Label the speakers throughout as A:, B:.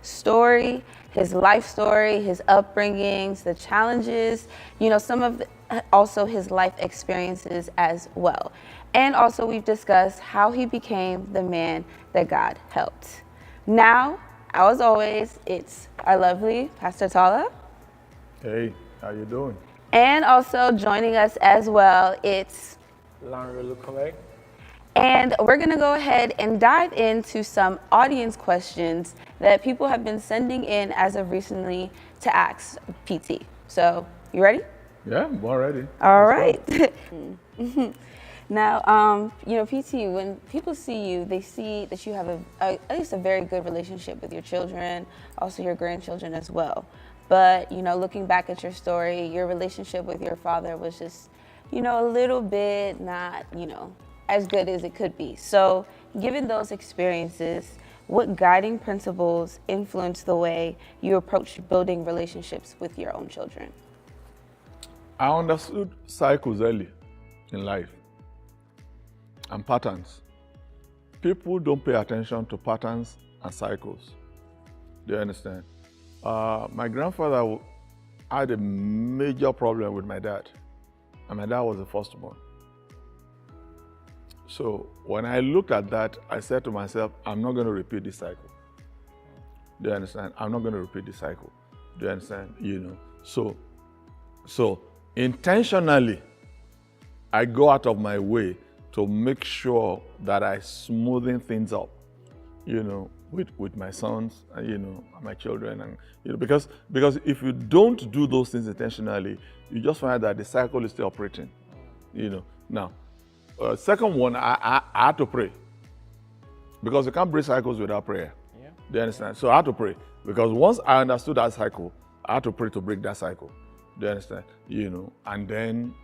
A: story, his life story, his upbringings, the challenges, some of also his life experiences as well. And also we've discussed how he became the man that God helped. Now, as always, it's our lovely Pastor Tola.
B: Hey, how you doing?
A: And also joining us as well, it's and we're going to go ahead and dive into some audience questions that people have been sending in as of recently to ask PT. So, you ready?
B: Yeah, I'm all ready.
A: All right. Now, PT, when people see you, they see that you have at least a very good relationship with your children, also your grandchildren as well. But, looking back at your story, your relationship with your father was just, a little bit not, as good as it could be. So, given those experiences, what guiding principles influence the way you approach building relationships with your own children?
B: I understood cycles early in life and patterns. People don't pay attention to patterns and cycles. Do you understand? My grandfather had a major problem with my dad, and my dad was the firstborn. So when I looked at that, I said to myself, I'm not going to repeat this cycle. Do you understand? I'm not going to repeat this cycle. Do you understand? So intentionally, I go out of my way to make sure that I smoothen things up, with my sons, my children, and because if you don't do those things intentionally, you just find that the cycle is still operating, Now, second one, I had to pray, because you can't break cycles without prayer. Yeah. Do you understand? So I had to pray, because once I understood that cycle, I had to pray to break that cycle. Do you understand? And then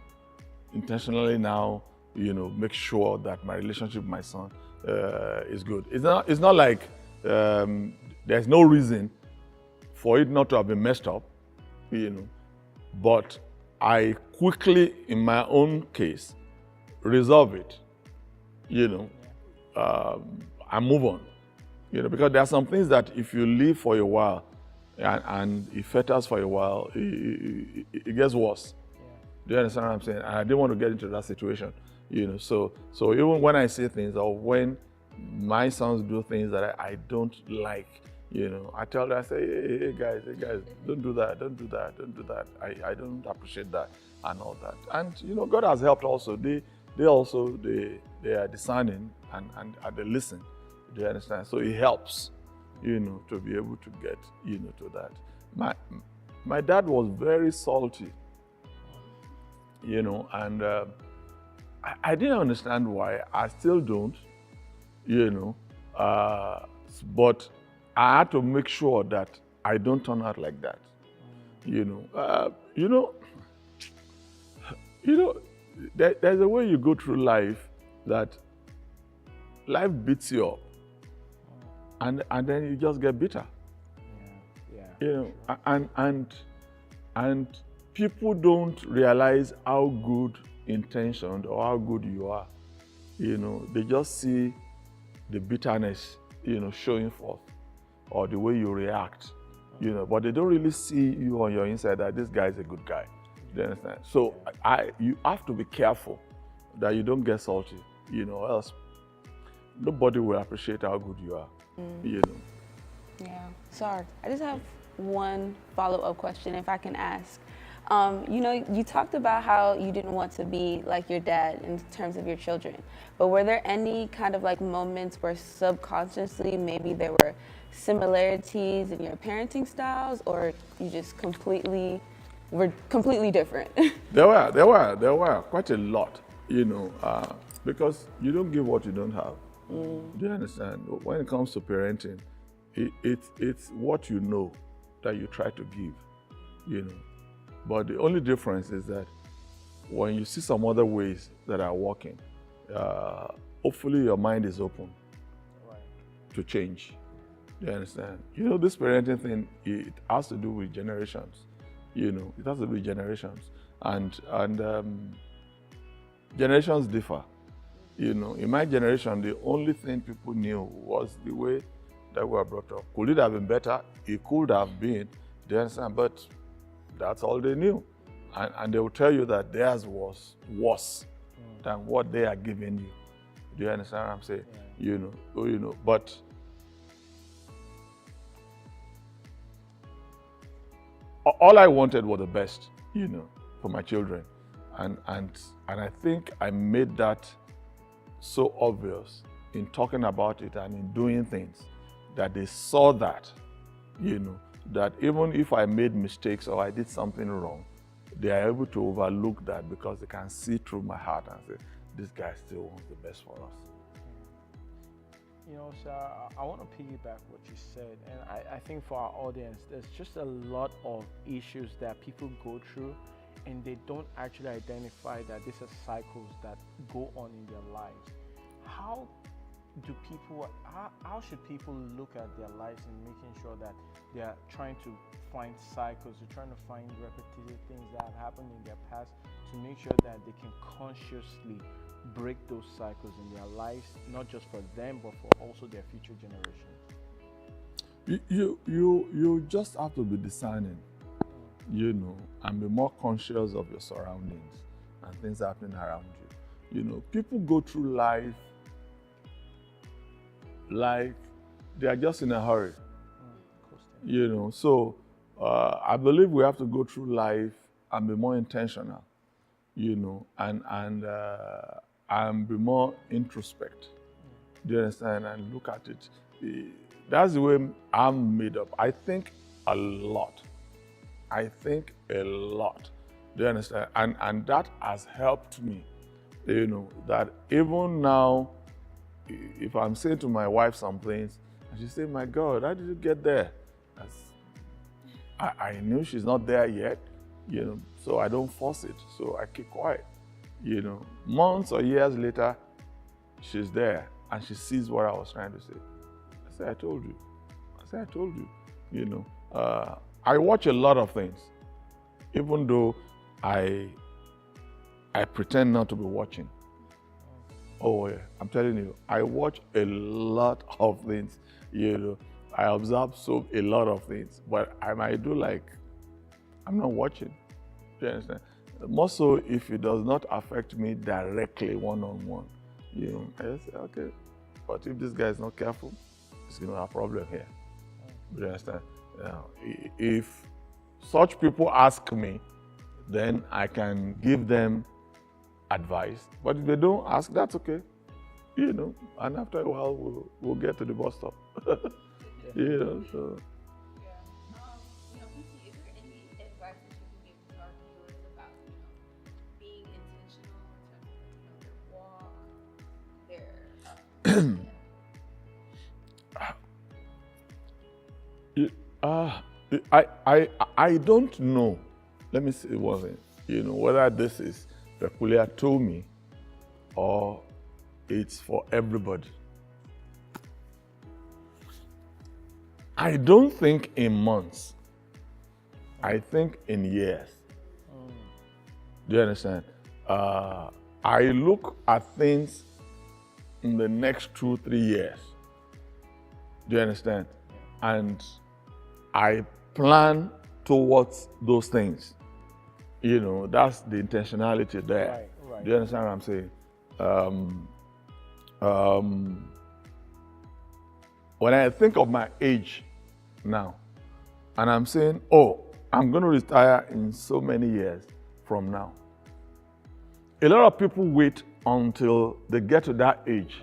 B: intentionally now, make sure that my relationship with my son is good. It's not like there's no reason for it not to have been messed up, but I quickly, in my own case, resolve it, and move on, because there are some things that if you live for a while and it fetters for a while, it gets worse. Yeah. Do you understand what I'm saying? And I didn't want to get into that situation, So even when I say things, or when my sons do things that I don't like, I tell them, I say, hey guys, don't do that. I don't appreciate that and all that. And God has helped also. They are discerning and they listen. Do you understand? So it helps, to be able to get, to that. My dad was very salty, and I didn't understand why. I still don't, but I had to make sure that I don't turn out like that, there's a way you go through life that life beats you up, and then you just get bitter. And people don't realize how good intentioned or how good you are. They just see the bitterness, showing forth, or the way you react, but they don't really see you on your inside that this guy is a good guy. Do you understand? So you have to be careful that you don't get salty, else nobody will appreciate how good you are,
A: Yeah. Sorry, I just have one follow-up question, if I can ask. You talked about how you didn't want to be like your dad in terms of your children, but were there any kind of like moments where subconsciously maybe there were similarities in your parenting styles, or you just were completely different?
B: There were quite a lot, because you don't give what you don't have. Do you understand? When it comes to parenting, it's what you know that you try to give, But the only difference is that when you see some other ways that are working, hopefully your mind is open to change. Do you understand? This parenting thing, it has to do with generations. It has to do with generations. And generations differ. In my generation, the only thing people knew was the way that we were brought up. Could it have been better? It could have been. Do you understand? But that's all they knew. And they will tell you that theirs was worse than what they are giving you. Do you understand what I'm saying? Yeah. You know, but all I wanted was the best, for my children. And I think I made that so obvious in talking about it and in doing things that they saw that, that even if I made mistakes or I did something wrong, they are able to overlook that because they can see through my heart and say, this guy still wants the best for us.
C: Sir, I want to piggyback what you said, and I think for our audience, there's just a lot of issues that people go through, and they don't actually identify that these are cycles that go on in their lives. How should people look at their lives and making sure that they are trying to find cycles, they're trying to find repetitive things that have happened in their past to make sure that they can consciously break those cycles in their lives, not just for them, but for also their future generations?
B: You just have to be discerning, and be more conscious of your surroundings and things happening around you. People go through life like they are just in a hurry. So I believe we have to go through life and be more intentional, and be more introspect. Do you understand? And look at it. That's the way I'm made up. I think a lot. Do you understand? And that has helped me, that even now, if I'm saying to my wife some things, and she say, my God, how did you get there? I knew she's not there yet, so I don't force it. So I keep quiet. Months or years later, she's there and she sees what I was trying to say. I say, I told you. I watch a lot of things, even though I pretend not to be watching. Oh yeah, I'm telling you, I watch a lot of things, I observe a lot of things, but I might do like, I'm not watching. Do you understand? More so if it does not affect me directly one-on-one. I just say, okay, but if this guy is not careful, he's going to have a problem here. Do you understand? If such people ask me, then I can give them advice. But if they don't ask, that's okay. And after a while, we'll get to the bus stop. So.
A: PT, is there any advice that you can give to our viewers about, being intentional in terms of,
B: their walk, I don't know. Let me say one thing. Whether this is peculiar to me or it's for everybody. I don't think in months. I think in years. Do you understand? I look at things in the next 2-3 years. Do you understand? And I plan towards those things. That's the intentionality there. Right. Do you understand what I'm saying? When I think of my age now, and I'm saying, I'm going to retire in so many years from now. A lot of people wait until they get to that age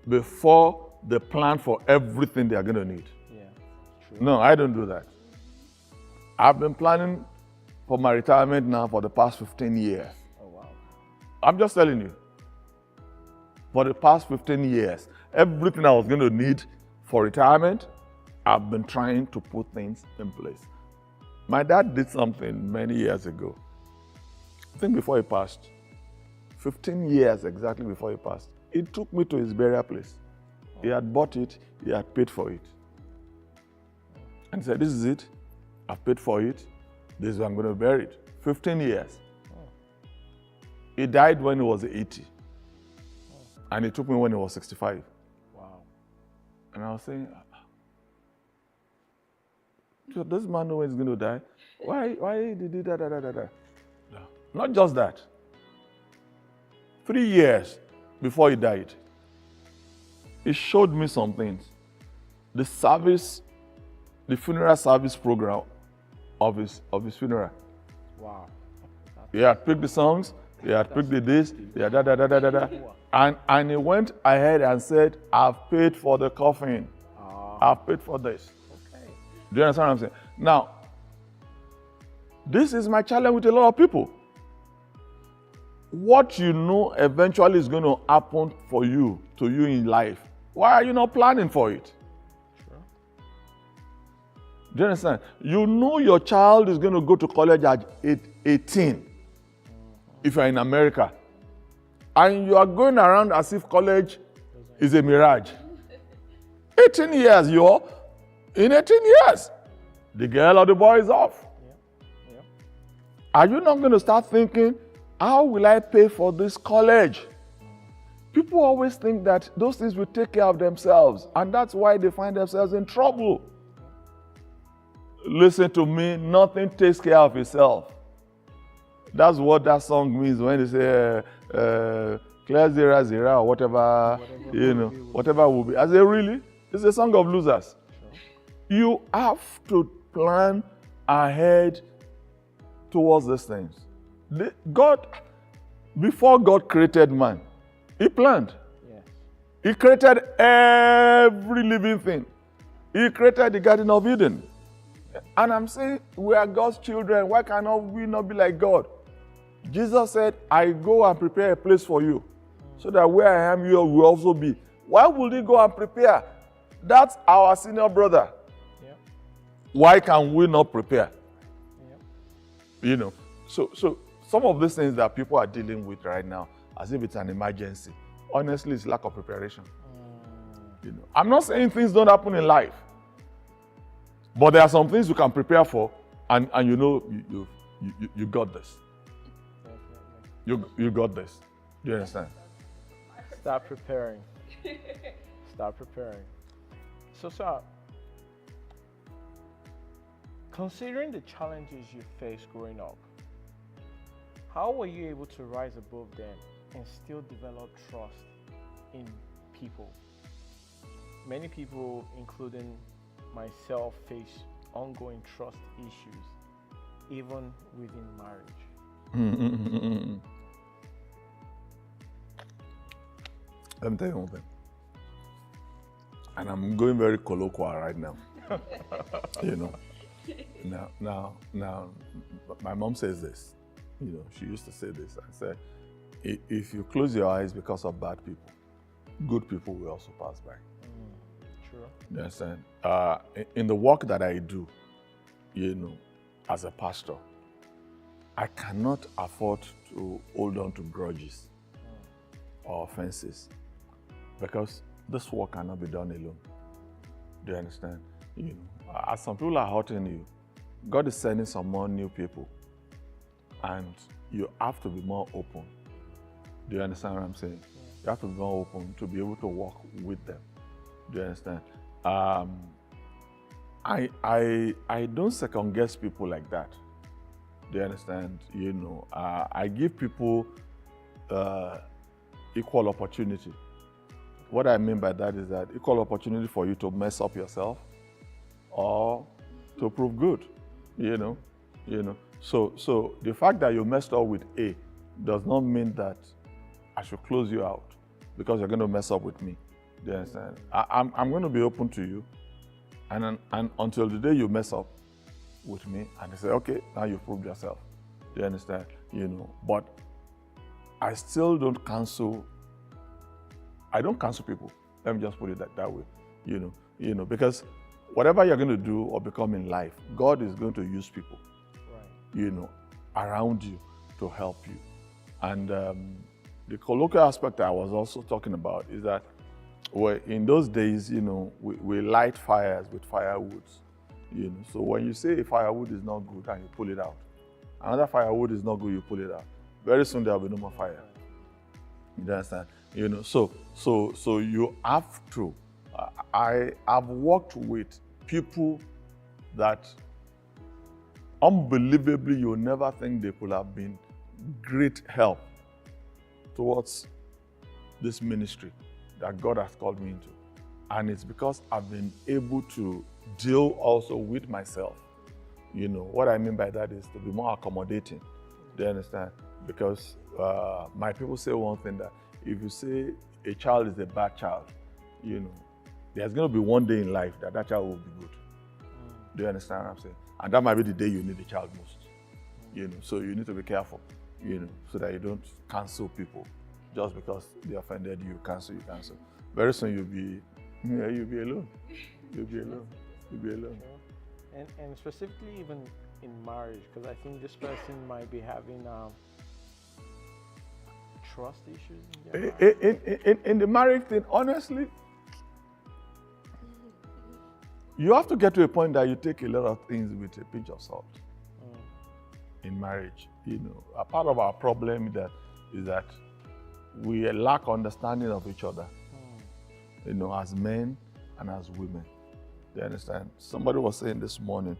B: before they plan for everything they are going to need.
C: Yeah, true.
B: No, I don't do that. I've been planning for my retirement now for the past 15 years.
C: Oh, wow.
B: I'm just telling you. For the past 15 years, everything I was going to need for retirement, I've been trying to put things in place. My dad did something many years ago. I think before he passed, 15 years exactly before he passed, he took me to his burial place. He had bought it, he had paid for it. And he said, this is it, I've paid for it, this is where I'm going to bury it. 15 years. He died when he was 80. And he took me when he was 65.
C: Wow.
B: And I was saying, So does this man know when he's going to die? Why did he do that? No. Not just that. 3 years before he died, he showed me some things. The funeral service program of his funeral.
C: Wow.
B: He had picked the songs, he had picked the this, he had and he went ahead and said, I've paid for the coffin. I've paid for this.
C: Okay.
B: Do you understand what I'm saying? Now, this is my challenge with a lot of people. What you know eventually is going to happen to you in life. Why are you not planning for it?
C: Sure.
B: Do you understand? You know your child is going to go to college at 18 if you're in America. And you are going around as if college is a mirage. 18 years, in 18 years, the girl or the boy is off.
C: Yeah.
B: Are you not going to start thinking, how will I pay for this college? People always think that those things will take care of themselves, and that's why they find themselves in trouble. Listen to me, nothing takes care of itself. That's what that song means when they say, clear zero, zero, or whatever will be. I say, really? It's a song of losers. Sure. You have to plan ahead towards these things. Before God created man, He planned.
C: Yes.
B: He created every living thing. He created the Garden of Eden. And I'm saying, we are God's children. Why cannot we not be like God? Jesus said, I go and prepare a place for you, so that where I am, you will also be. Why would He go and prepare? That's our senior brother.
C: Yeah.
B: Why can we not prepare?
C: Yeah.
B: So some of these things that people are dealing with right now, as if it's an emergency, honestly, it's lack of preparation. I'm not saying things don't happen in life, but there are some things you can prepare for, and you got this. You got this. Do you understand?
C: Start preparing. Start preparing. So, sir, considering the challenges you faced growing up, how were you able to rise above them and still develop trust in people? Many people, including myself, face ongoing trust issues, even within marriage.
B: Let me tell you one thing. And I'm going very colloquial right now. Now, my mom says this. She used to say this. I said, if you close your eyes because of bad people, good people will also pass by.
C: True.
B: You understand? In the work that I do, as a pastor, I cannot afford to hold on to grudges or offenses, because this work cannot be done alone. Do you understand? As some people are hurting you, God is sending some more new people, and you have to be more open. Do you understand what I'm saying? You have to be more open to be able to work with them. Do you understand? I don't second guess people like that. Do you understand? I give people equal opportunity. What I mean by that is that equal opportunity for you to mess up yourself or to prove good. So the fact that you messed up with A does not mean that I should close you out because you're going to mess up with me. Do you understand? I'm going to be open to you, and until the day you mess up with me and they say, okay, now you've proved yourself. Do you understand? But I still don't cancel. I don't cancel people. Let me just put it that way. Because whatever you're going to do or become in life, God is going to use people, right, around you to help you. And the colloquial aspect I was also talking about is that in those days, we light fires with firewoods. So when you say a firewood is not good and you pull it out, another firewood is not good, you pull it out. Very soon there will be no more fire. You understand? So you have to. I've worked with people that unbelievably you'll never think they could have been great help towards this ministry that God has called me into. And it's because I've been able to deal also with myself. You know, what I mean by that is to be more accommodating. Do you understand? Because my people say one thing, that if you say a child is a bad child, you know, there's going to be one day in life that that child will be good. Do you understand what I'm saying? And that might be the day you need the child most. You know, so you need to be careful, you know, so that you don't cancel people just because they offended you. Cancel. Very soon you'll be alone. You'll be alone. You'll be alone.
C: And specifically even in marriage, because I think this person might be having trust issues in their marriage.
B: In the marriage thing, honestly, you have to get to a point that you take a lot of things with a pinch of salt. In marriage, you know, a part of our problem is that we lack understanding of each other, you know, as men and as women. Do you understand? Somebody was saying this morning,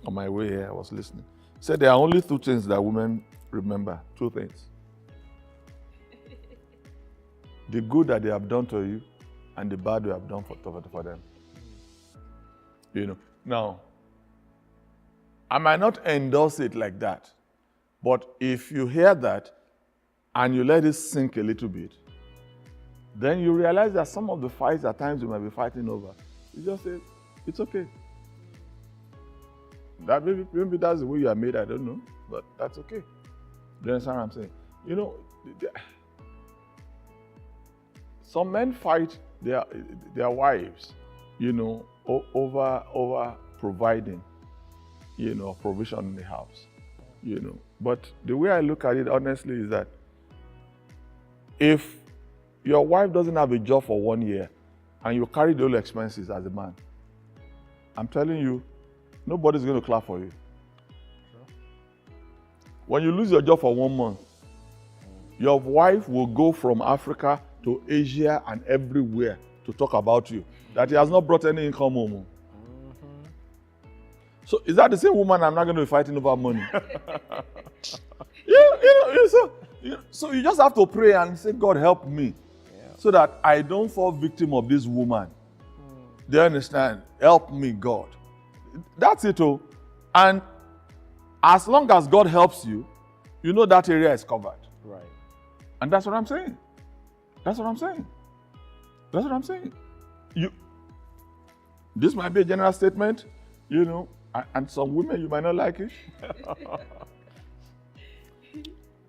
B: on my way here, I was listening. He said there are only two things that women remember. Two things. The good that they have done to you and the bad you have done for them. You know, now, I might not endorse it like that, but if you hear that and you let it sink a little bit, then you realize that some of the fights at times you might be fighting over, you just say, it's okay. That maybe that's the way you are made, I don't know, but that's okay. Do you understand what I'm saying? You know, some men fight their wives, you know, over providing, you know, provision in the house, you know. But the way I look at it, honestly, is that if your wife doesn't have a job for 1 year and you carry the whole expenses as a man, I'm telling you, nobody's going to clap for you. When you lose your job for 1 month, your wife will go from Africa to Asia and everywhere to talk about you, that he has not brought any income home. So is that the same woman I'm not going to be fighting over money? So you just have to pray and say, God, help me, so that I don't fall victim of this woman. Do you understand? Help me, God. That's it, oh. And as long as God helps you, you know that area is covered.
C: Right.
B: And that's what I'm saying. That's what I'm saying. This might be a general statement, you know, and some women, you might not like it.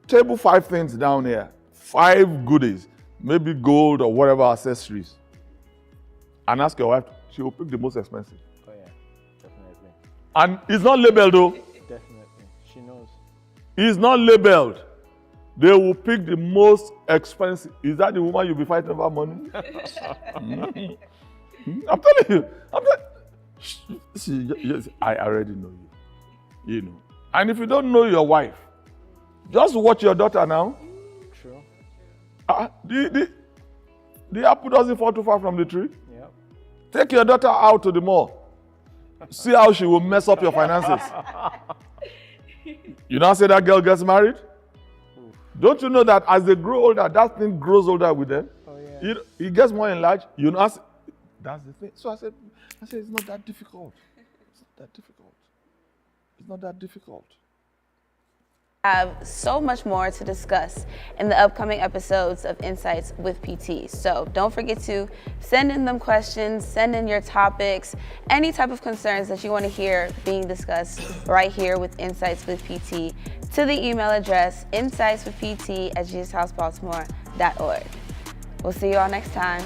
B: Table 5 things down here. 5 goodies. Maybe gold or whatever accessories. And ask your wife, she will pick the most expensive.
C: Oh yeah, definitely.
B: And it's not labeled though.
C: Definitely. She knows.
B: It's not labeled. They will pick the most expensive. Is that the woman you'll be fighting over money? I'm telling you. I already know you. You know. And if you don't know your wife, just watch your daughter now.
C: True.
B: The apple doesn't fall too far from the tree.
C: Yep.
B: Take your daughter out to the mall. See how she will mess up your finances. You now say that girl gets married? Oof. Don't you know that as they grow older, that thing grows older with them?
C: Oh, yeah.
B: It gets more enlarged. You know, that's the thing. So I said, it's not that difficult. It's not that difficult.
A: Have so much more to discuss in the upcoming episodes of Insights with PT. So don't forget to send in them questions, send in your topics, any type of concerns that you want to hear being discussed right here with Insights with PT to the email address insightswithpt@jesushousebaltimore.org. We'll see you all next time.